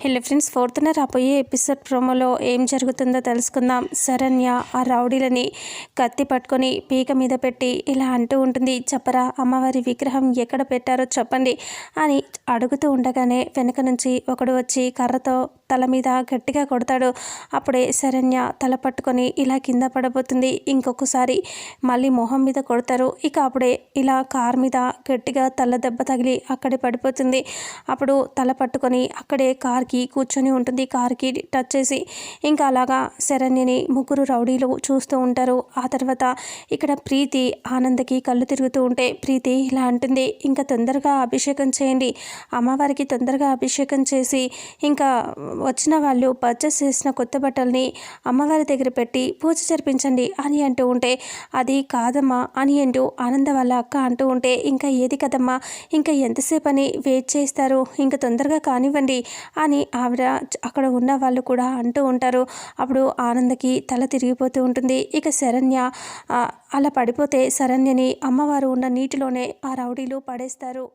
Hello friends, ఫోర్త్న రాబోయే episode ప్రోమోలో ఏం జరుగుతుందో తెలుసుకుందాం. శరణ్య ఆ రౌడీలని కత్తి పట్టుకొని పీక మీద పెట్టి ఇలా అంటూ ఉంటుంది, చెప్పరా అమ్మవారి విగ్రహం ఎక్కడ పెట్టారో చెప్పండి అని అడుగుతూ ఉండగానే వెనక నుంచి ఒకడు వచ్చి కర్రతో తల మీద గట్టిగా కొడతాడు. అప్పుడే శరణ్య తల పట్టుకొని ఇలా కింద పడబోతుంది. ఇంకొకసారి మళ్ళీ మొహం మీద కొడతారు. ఇక అప్పుడే ఇలా కార్ మీద గట్టిగా తల దెబ్బ తగిలి అక్కడే పడిపోతుంది. అప్పుడు తల పట్టుకొని అక్కడే కార్కి కూర్చొని ఉంటుంది. కార్కి టచ్ చేసి ఇంకా అలాగా శరణ్యని ముగ్గురు రౌడీలు చూస్తూ ఉంటారు. ఆ తర్వాత ఇక్కడ ప్రీతి ఆనందకి కళ్ళు తిరుగుతూ ఉంటే ప్రీతి ఇలా అంటుంది, ఇంకా తొందరగా అభిషేకం చేయండి, అమ్మవారికి తొందరగా అభిషేకం చేసి ఇంకా వచ్చిన వాళ్ళు పర్చేస్ చేసిన కొత్త బట్టల్ని అమ్మవారి దగ్గర పెట్టి పూజ జరిపించండి అని అంటూ ఉంటే, అది కాదమ్మా అని అంటూ ఆనంద వాళ్ళ అక్క అంటూ ఉంటే, ఇంకా ఏది కదమ్మా, ఇంకా ఎంతసేపు అని వెయిట్ చేస్తారు, ఇంకా తొందరగా కానివ్వండి అని ఆవిడ అక్కడ ఉన్న వాళ్ళు కూడా అంటూ ఉంటారు. అప్పుడు ఆనందకి తల తిరిగిపోతూ ఉంటుంది. ఇక శరణ్య అలా పడిపోతే శరణ్యని అమ్మవారు ఉన్న నీటిలోనే ఆ రౌడీలు పడేస్తారు.